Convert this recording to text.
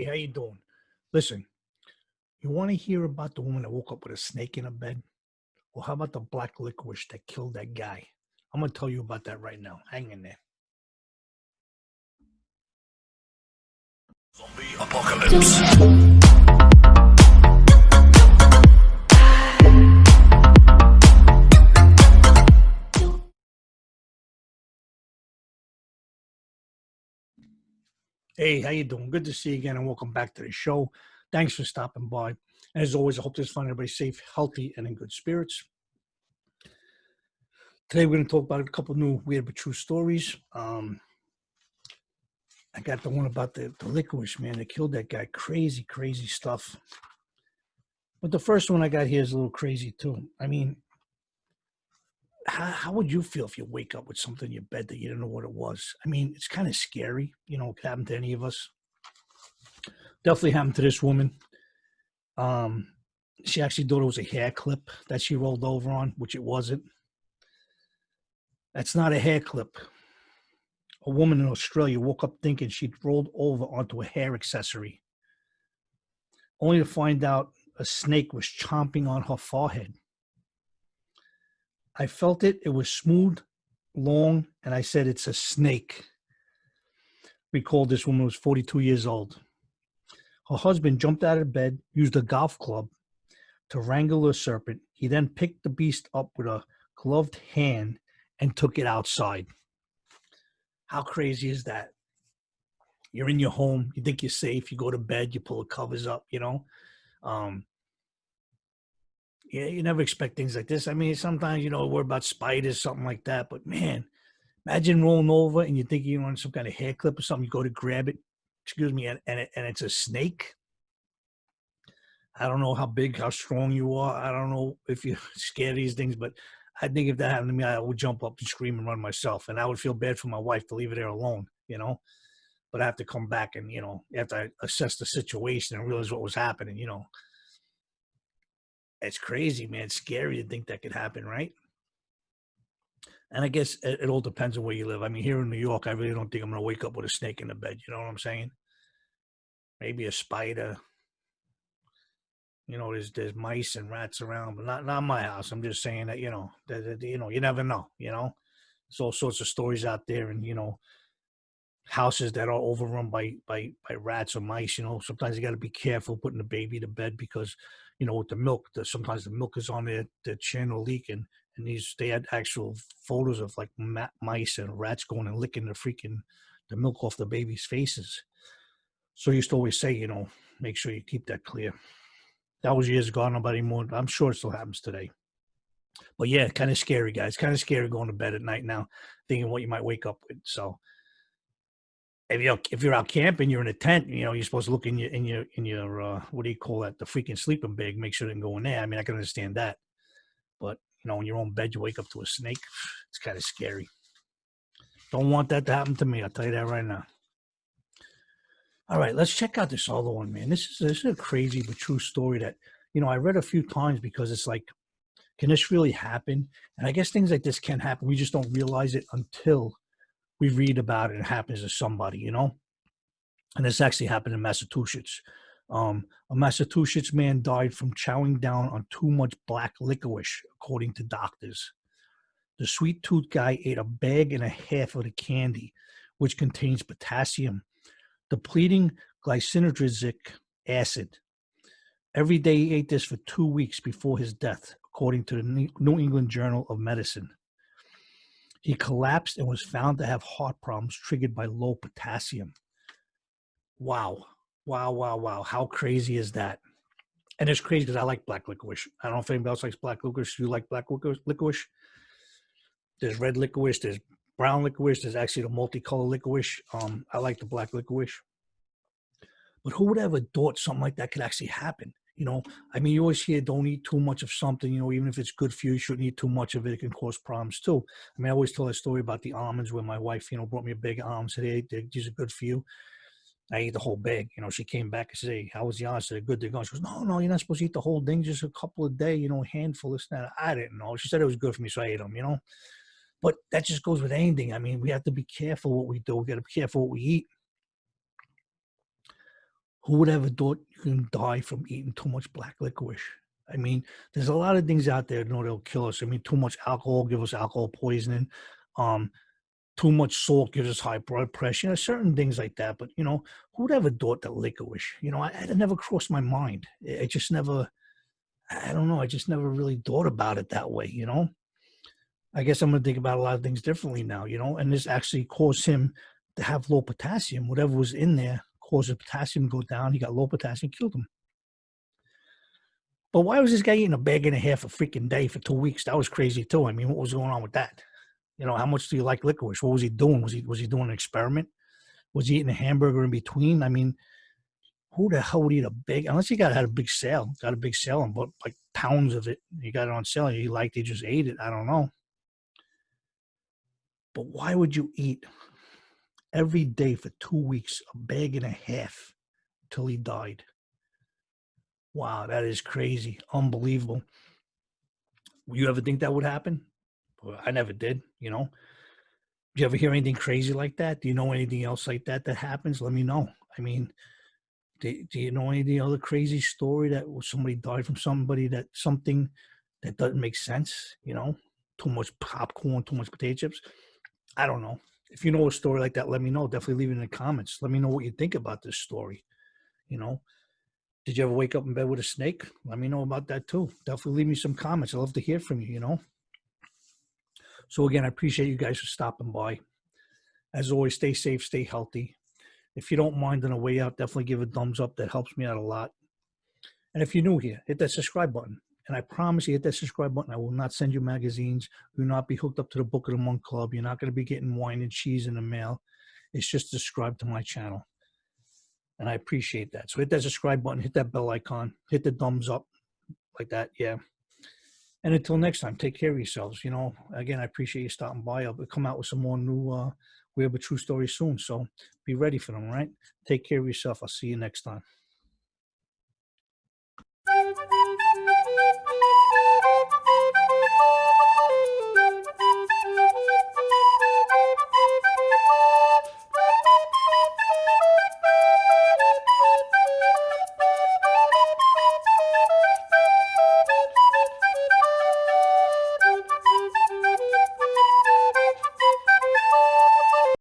Hey, how you doing? Listen, you want to hear about the woman that woke up with a snake in her bed? Well, how about the black licorice that killed that guy? I'm gonna tell you about that right now. Hang in there. Zombie apocalypse. Hey, how you doing? Good to see you again, and welcome back to the show. Thanks for stopping by. And as always, I hope this finds everybody safe, healthy, and in good spirits. Today, we're going to talk about a couple new weird but true stories. I got the one about the licorice man that killed that guy. Crazy, crazy stuff. But the first one I got here is a little crazy too. I mean, how would you feel if you wake up with something in your bed that you didn't know what it was? I mean, it's kind of scary. It could happen to any of us. Definitely happened to this woman. Um, she actually thought it was a hair clip that she rolled over on, which it wasn't. That's not a hair clip. A woman in Australia woke up thinking she'd rolled over onto a hair accessory, only to find out a snake was chomping on her forehead. I felt it. It was smooth, long, and I said, "It's a snake." Recalled this woman was 42 years old. Her husband jumped out of bed, used a golf club to wrangle a serpent. He then picked the beast up with a gloved hand and took it outside. How crazy is that? You're in your home, you think you're safe, you go to bed, you pull the covers up. Um, yeah, you never expect things like this. I mean, sometimes, worry about spiders, something like that. But man, imagine rolling over and you think you're on some kind of hair clip or something. You go to grab it, excuse me, and it's a snake. I don't know how big, how strong you are. I don't know if you're scared of these things, but I think if that happened to me, I would jump up and scream and run myself. And I would feel bad for my wife to leave her there alone. But I have to come back and, you have to assess the situation and realize what was happening. It's crazy, man. It's scary to think that could happen, right? And I guess it all depends on where you live. I mean, here in New York, I really don't think I'm going to wake up with a snake in the bed. You know what I'm saying? Maybe a spider. There's mice and rats around, but not my house. I'm just saying that you never know. There's all sorts of stories out there, and houses that are overrun by rats or mice. Sometimes you got to be careful putting the baby to bed because with the milk, sometimes the milk is on their chin or leaking, and they had actual photos of like mice and rats going and licking the milk off the baby's faces. So I used to always say, make sure you keep that clear. That was years ago. I don't know about anymore. I'm sure it still happens today. But yeah, kind of scary, guys. Kind of scary going to bed at night now, thinking what you might wake up with. So if you're out camping, you're in a tent. You're supposed to look in your what do you call that? The freaking sleeping bag. Make sure it didn't go in there. I mean, I can understand that. But in your own bed, you wake up to a snake. It's kind of scary. Don't want that to happen to me. I'll tell you that right now. All right, let's check out this other one, man. This is a crazy but true story that I read a few times because it's like, can this really happen? And I guess things like this can happen. We just don't realize it until we read about it and it happens to somebody. And this actually happened in Massachusetts. A Massachusetts man died from chowing down on too much black licorice, according to doctors. The sweet tooth guy ate a bag and a half of the candy, which contains potassium, depleting glycinic acid. Every day he ate this for 2 weeks before his death, according to the New England Journal of Medicine. He collapsed and was found to have heart problems triggered by low potassium. Wow. Wow, wow, wow. How crazy is that? And it's crazy because I like black licorice. I don't know if anybody else likes black licorice. Do you like black licorice? There's red licorice. There's brown licorice. There's actually the multicolor licorice. I like the black licorice. But who would ever thought something like that could actually happen? I mean, you always hear don't eat too much of something, even if it's good for you, you shouldn't eat too much of it. It can cause problems too. I mean, I always tell a story about the almonds where my wife, brought me a bag of almonds. Said, hey, these are good for you. I ate the whole bag. She came back and said, hey, how was the almonds? They're good. They're gone. She goes, no, you're not supposed to eat the whole thing, just a couple a day, a handful, this and that. I didn't know. She said it was good for me, so I ate them, But that just goes with anything. I mean, we have to be careful what we do. We got to be careful what we eat. Who would ever thought you can die from eating too much black licorice? I mean, there's a lot of things out there, that'll kill us. I mean, too much alcohol give us alcohol poisoning. Um, Too much salt gives us high blood pressure. Certain things like that. But who'd ever thought that licorice? It never crossed my mind. It just never. I don't know. I just never really thought about it that way. I guess I'm gonna think about a lot of things differently now. And this actually caused him to have low potassium. Whatever was in there caused the potassium to go down. He got low potassium, killed him. But why was this guy eating a bag and a half a freaking day for 2 weeks? That was crazy too. I mean, what was going on with that? How much do you like licorice? What was he doing? Was he doing an experiment? Was he eating a hamburger in between? I mean, who the hell would eat a big, unless he had a big sale, got a big sale and bought like pounds of it. He got it on sale. He liked it, just ate it. I don't know. But why would you eat every day for 2 weeks a bag and a half till he died? Wow, that is crazy. Unbelievable. You ever think that would happen? Well, I never did. Do you ever hear anything crazy like that? Do you know anything else like that that happens? Let me know. I mean, do you know any other crazy story that somebody died from something that doesn't make sense? Too much popcorn, too much potato chips. I don't know. If you know a story like that, let me know. Definitely leave it in the comments. Let me know what you think about this story. You know, did you ever wake up in bed with a snake? Let me know about that too. Definitely leave me some comments. I'd love to hear from you. So again, I appreciate you guys for stopping by. As always, stay safe, stay healthy. If you don't mind on the way out, definitely give a thumbs up. That helps me out a lot. And if you're new here, hit that subscribe button. And I promise you, hit that subscribe button. I will not send you magazines. Do not be hooked up to the Book of the Month Club. You're not going to be getting wine and cheese in the mail. It's just subscribe to my channel. And I appreciate that. So hit that subscribe button, hit that bell icon, hit the thumbs up like that. Yeah. And until next time, take care of yourselves. Again, I appreciate you stopping by. I'll come out with some more new We Have a True Story soon. So be ready for them, right? Take care of yourself. I'll see you next time.